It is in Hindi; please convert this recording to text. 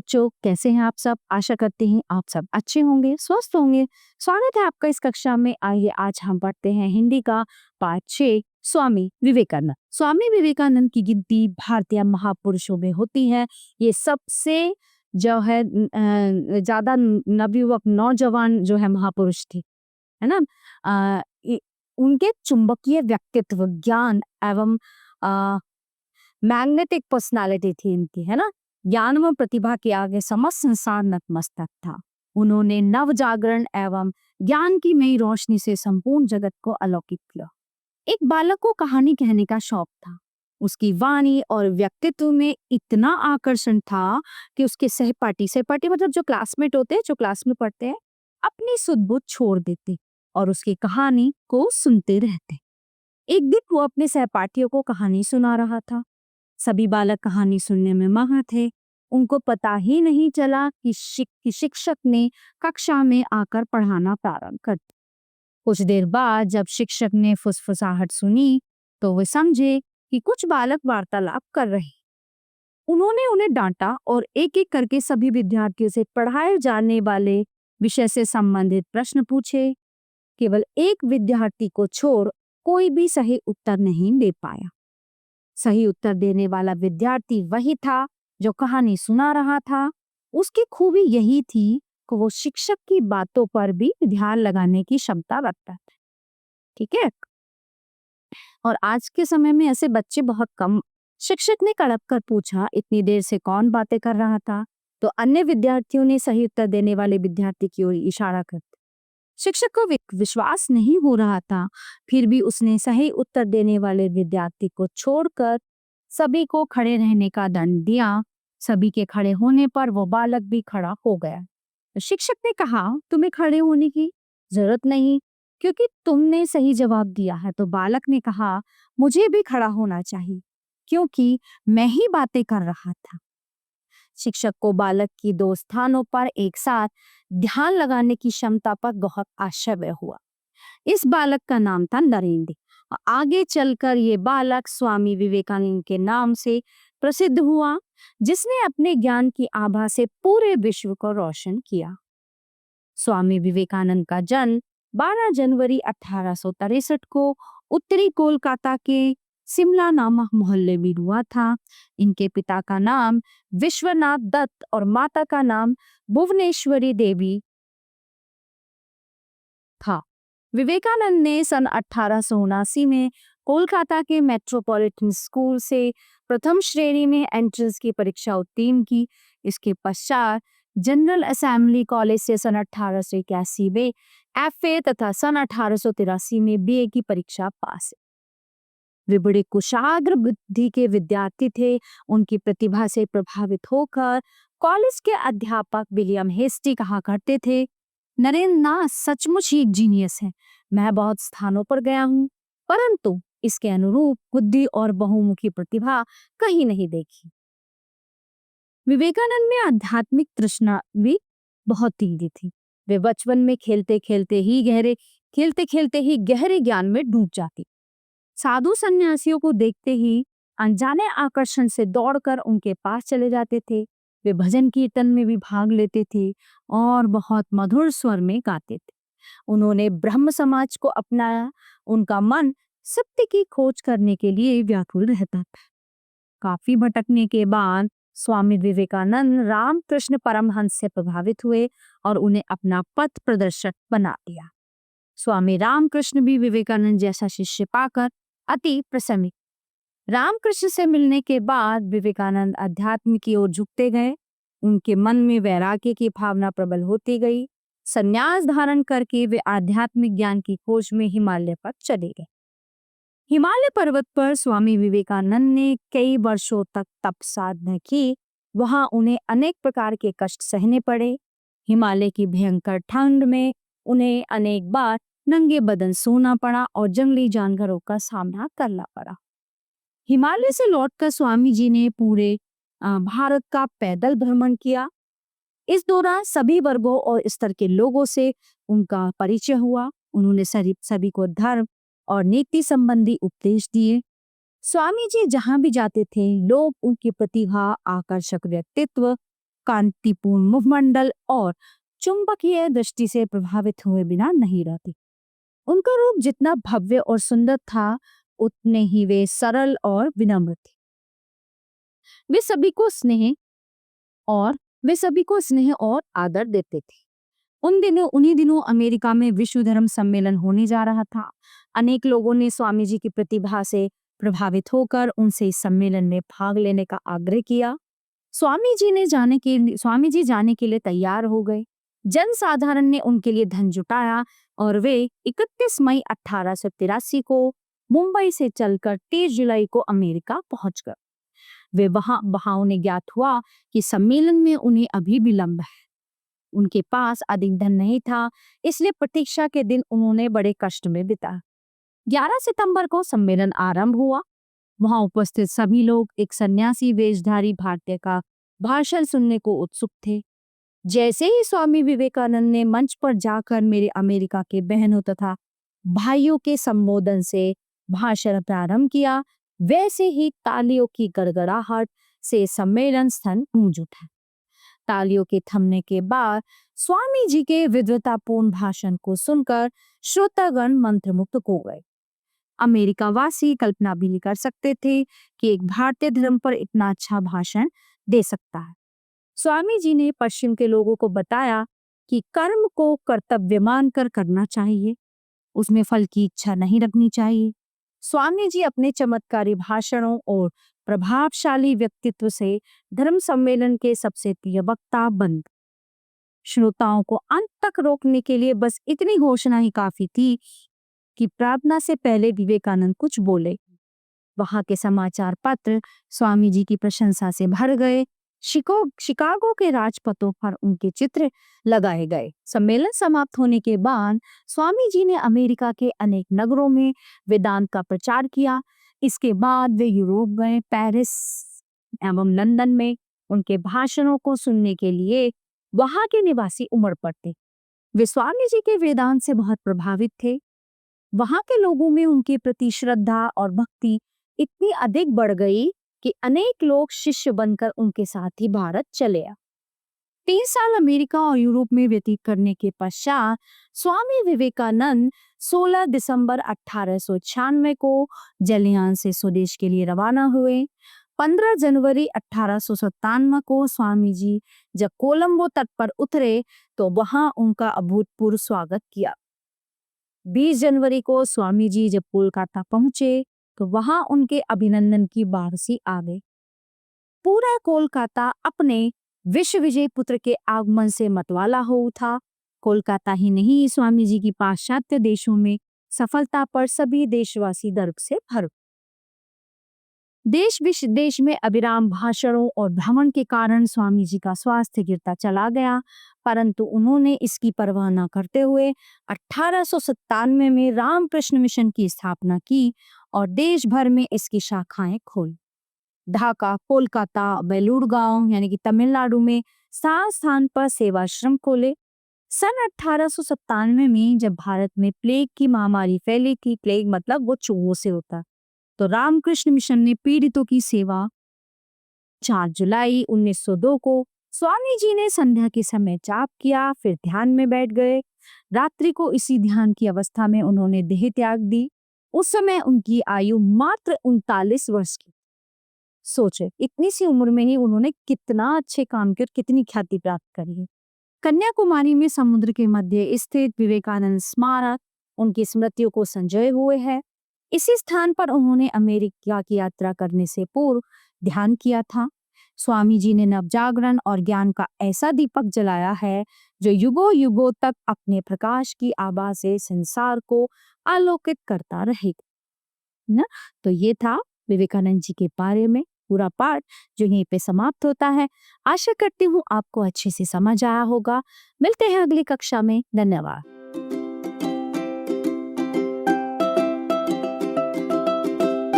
बच्चों, कैसे हैं आप सब? आशा करते हैं आप सब अच्छे होंगे, स्वस्थ होंगे। स्वागत है आपका इस कक्षा में। आइए आज हम पढ़ते हैं हिंदी का पाठ 6, स्वामी विवेकानंद। स्वामी विवेकानंद की गिनती भारतीय महापुरुषों में होती है। ये सबसे जो है ज्यादा नवयुवक नौजवान जो है महापुरुष थे, है ना। उनके चुंबकीय व्यक्तित्व, ज्ञान एवं मैग्नेटिक पर्सनालिटी थी इनकी, है ना। ज्ञान व प्रतिभा के आगे समस्त संसार नतमस्तक था। उन्होंने नव जागरण एवं ज्ञान की नई रोशनी से संपूर्ण जगत को अलौकिक किया। एक बालक को कहानी कहने का शौक था। उसकी वाणी और व्यक्तित्व में इतना आकर्षण था कि उसके सहपाठी मतलब जो क्लासमेट होते हैं, जो क्लास में पढ़ते हैं, अपनी सुध बुध छोड़ देते और उसकी कहानी को सुनते रहते। एक दिन वो अपने सहपाठियों को कहानी सुना रहा था। सभी बालक कहानी सुनने में मगन थे। उनको पता ही नहीं चला कि शिक्षक ने कक्षा में आकर पढ़ाना प्रारंभ कर दिया। कुछ देर बाद जब शिक्षक ने फुसफुसाहट सुनी तो वे समझे कि कुछ बालक वार्तालाप कर रहे। उन्होंने उन्हें डांटा और एक एक करके सभी विद्यार्थियों से पढ़ाए जाने वाले विषय से संबंधित प्रश्न पूछे। केवल एक विद्यार्थी को छोड़ कोई भी सही उत्तर नहीं दे पाया। सही उत्तर देने वाला विद्यार्थी वही था जो कहानी सुना रहा था। उसकी खूबी यही थी कि वो शिक्षक की बातों पर भी ध्यान लगाने की क्षमता रखता था। ठीक है। और आज के समय में ऐसे बच्चे बहुत कम। शिक्षक ने कड़प कर पूछा, इतनी देर से कौन बातें कर रहा था? तो अन्य विद्यार्थियों ने सही उत्तर देने वाले विद्यार्थी की ओर इशारा कर दिया। शिक्षक को विश्वास नहीं हो रहा था, फिर भी उसने सही उत्तर देने वाले विद्यार्थी को छोड़कर सभी को खड़े रहने का दंड दिया। सभी के खड़े होने पर वो बालक भी खड़ा हो गया। तो शिक्षक ने कहा, तुम्हें खड़े होने की जरूरत नहीं क्योंकि तुमने सही जवाब दिया है। तो बालक ने कहा, मुझे भी खड़ा होना चाहिए क्योंकि मैं ही बातें कर रहा था। शिक्षक को बालक की दो स्थानों पर एक साथ ध्यान लगाने की क्षमता पर बहुत आश्चर्य हुआ। इस बालक का नाम था नरेंद्र। आगे चलकर ये बालक स्वामी विवेकानंद के नाम से प्रसिद्ध हुआ, जिसने अपने ज्ञान की आभा से पूरे विश्व को रोशन किया। स्वामी विवेकानंद का जन्म 12 जनवरी 1863 को उत्तरी कोलकाता के सिमला नामक मोहल्ले में हुआ था। इनके पिता का नाम विश्वनाथ दत्त और माता का नाम भुवनेश्वरी देवी था। विवेकानंद ने सन 1879 में कोलकाता के मेट्रोपॉलिटन स्कूल से प्रथम श्रेणी में एंट्रेंस की परीक्षा उत्तीर्ण की। इसके पश्चात जनरल असेंबली कॉलेज से सन 1881 में एफए तथा सन 1883 में बीए की परीक्षा पास। वे बड़े कुशाग्र बुद्धि के विद्यार्थी थे। उनकी प्रतिभा से प्रभावित होकर कॉलेज के अध्यापक विलियम हेस्टी कहा करते थे, नरेंद्र नाथ सचमुच ही एक जीनियस है। मैं बहुत स्थानों पर गया हूँ परंतु इसके अनुरूप बुद्धि और बहुमुखी प्रतिभा कहीं नहीं देखी। विवेकानंद में आध्यात्मिक तृष्णा भी बहुत तीव्र थी। वे बचपन में खेलते खेलते ही गहरे ज्ञान में डूब जाती। साधु सन्यासियों को देखते ही अनजाने आकर्षण से दौड़कर उनके पास चले जाते थे। वे भजन कीर्तन में भी भाग लेते थे और बहुत मधुर स्वर में गाते थे। उन्होंने ब्रह्म समाज को अपनाया। उनका मन सत्य की खोज करने के लिए व्याकुल रहता था। काफी भटकने के बाद स्वामी विवेकानंद रामकृष्ण परमहंस से प्रभावित हुए और उन्हें अपना पथ प्रदर्शक बना दिया। स्वामी रामकृष्ण भी विवेकानंद जैसा शिष्य पाकर अति प्रसन्न। रामकृष्ण से मिलने के बाद विवेकानंद अध्यात्म की ओर झुकते गए। उनके मन में वैराग्य की भावना प्रबल होती गई। संन्यास धारण करके वे आध्यात्मिक ज्ञान की खोज में हिमालय पर चले गए। हिमालय पर्वत पर स्वामी विवेकानंद ने कई वर्षों तक तप साधना की। वहां उन्हें अनेक प्रकार के कष्ट सहने पड़े। हिमालय की भयंकर ठंड में उन्हें अनेक बार नंगे बदन सोना पड़ा और जंगली जानवरों का सामना करना पड़ा। हिमालय से लौटकर स्वामी जी ने पूरे भारत का पैदल भ्रमण किया। इस दौरान सभी वर्गों और स्तर के लोगों से उनका परिचय हुआ। उन्होंने सभी को धर्म और नीति संबंधी उपदेश दिए। स्वामी जी जहां भी जाते थे लोग उनकी प्रतिभा, आकर्षक व्यक्तित्व, कांतिपूर्ण मुखमंडल और चुंबकीय दृष्टि से प्रभावित हुए बिना नहीं रहती। उनका रूप जितना भव्य और सुंदर था, उतने ही वे सरल और विनम्र थे। वे सभी को स्नेह वे सभी को स्नेह और आदर देते थे। उन्हीं दिनों अमेरिका में विश्व धर्म सम्मेलन होने जा रहा था। अनेक लोगों ने स्वामी जी की प्रतिभा से प्रभावित होकर उनसे इस सम्मेलन में भाग लेने का आग्रह किया। स्वामी जी जाने के लिए तैयार हो गए। जनसाधारण ने उनके लिए धन जुटाया और वे 31 मई 1883 को मुंबई से चलकर 30 जुलाई को अमेरिका पहुंच गए। वहां उन्हें ज्ञात हुआ कि सम्मेलन में उन्हें अभी विलंब है। उनके पास अधिक धन नहीं था, इसलिए प्रतीक्षा के दिन उन्होंने बड़े कष्ट में बिताए। 11 सितंबर को सम्मेलन आरंभ हुआ। वहां उपस्थित सभी लोग एक सन्यासी वेशधारी भारतीय का भाषण सुनने को उत्सुक थे। जैसे ही स्वामी विवेकानंद ने मंच पर जाकर मेरे अमेरिका के बहनों तथा भाइयों के संबोधन से भाषण प्रारंभ किया, वैसे ही तालियों की गड़गड़ाहट से सम्मेलन स्थल गूंज उठा। तालियों के थमने के बाद स्वामी जी के विद्वतापूर्ण भाषण को सुनकर श्रोतागण मंत्रमुग्ध हो गए। अमेरिका वासी कल्पना भी नहीं कर सकते थे कि एक भारतीय धर्म पर इतना अच्छा भाषण दे सकता है। स्वामी जी ने पश्चिम के लोगों को बताया कि कर्म को कर्तव्य मानकर करना चाहिए, उसमें फल की इच्छा नहीं रखनी चाहिए। स्वामी जी अपने चमत्कारी भाषणों और प्रभावशाली व्यक्तित्व से धर्म सम्मेलन के सबसे प्रिय वक्ता बन। श्रोताओं को अंत तक रोकने के लिए बस इतनी घोषणा ही काफी थी कि प्रार्थना से पहले विवेकानंद कुछ बोले। वहां के समाचार पत्र स्वामी जी की प्रशंसा से भर गए। शिकागो के राजपथों पर उनके चित्र लगाए गए। सम्मेलन समाप्त होने के बाद स्वामी जी ने अमेरिका के अनेक नगरों में वेदांत का प्रचार किया। इसके बाद वे यूरोप गए। पेरिस एवं लंदन में उनके भाषणों को सुनने के लिए वहां के निवासी उमड़ पड़ते। वे स्वामी जी के वेदांत से बहुत प्रभावित थे। वहां के लोगों में उनके प्रति श्रद्धा और भक्ति इतनी अधिक बढ़ गई कि अनेक लोग शिष्य बनकर उनके साथ ही भारत चले आए। 3 साल अमेरिका और यूरोप में व्यतीत करने के पश्चात स्वामी विवेकानंद 16 दिसंबर 1896 को जलियान से स्वदेश के लिए रवाना हुए। 15 जनवरी 1897 को स्वामी जी जब कोलंबो तट पर उतरे तो वहां उनका अभूतपूर्व स्वागत किया। 20 जनवरी को स्वामी जी जब कोलकाता पहुंचे तो वहां उनके अभिनंदन की बारिश आ गई। पूरा कोलकाता अपने विश्व विजय पुत्र के आगमन से मतवाला हो उठा। कोलकाता ही नहीं, स्वामी जी की पाश्चात्य देशों में सफलता पर सभी देशवासी गर्व से भर। देश विदेश में अविराम भाषणों और भ्रमण के कारण स्वामी जी का स्वास्थ्य गिरता चला गया, परंतु उन्होंने इसकी परवाह न करते हुए 1897 में रामकृष्ण मिशन की स्थापना की और देश भर में इसकी शाखाएं खोली। ढाका, कोलकाता, बेलूरगांव यानी कि तमिलनाडु में 7 स्थान पर सेवाश्रम खोले। सन 1897 में जब भारत में प्लेग की महामारी फैली थी, प्लेग मतलब वो चूहों से होता, तो रामकृष्ण मिशन ने पीड़ितों की सेवा। 4 जुलाई 1902 को स्वामी जी ने संध्या के समय जाप किया, फिर ध्यान में बैठ गए। रात्रि को इसी ध्यान की अवस्था में उन्होंने देह त्याग दी। उस समय उनकी आयु मात्र 39 वर्ष की। सोचे इतनी सी उम्र में ही उन्होंने कितना अच्छे काम किए और कितनी ख्याति प्राप्त करी है। कन्याकुमारी में समुद्र के मध्य स्थित विवेकानंद स्मारक उनकी स्मृतियों को संजोए हुए है। इसी स्थान पर उन्होंने अमेरिका की यात्रा करने से पूर्व ध्यान किया था। स्वामी जी ने नवजागरण और ज्ञान का ऐसा दीपक जलाया है जो युगों युगों तक अपने प्रकाश की आभा से संसार को आलोकित करता रहेगा ना। तो ये था विवेकानंद जी के बारे में पूरा पाठ जो यहीं पे समाप्त होता है। आशा करती हूँ आपको अच्छे से समझ आया होगा। मिलते हैं अगली कक्षा में। धन्यवाद।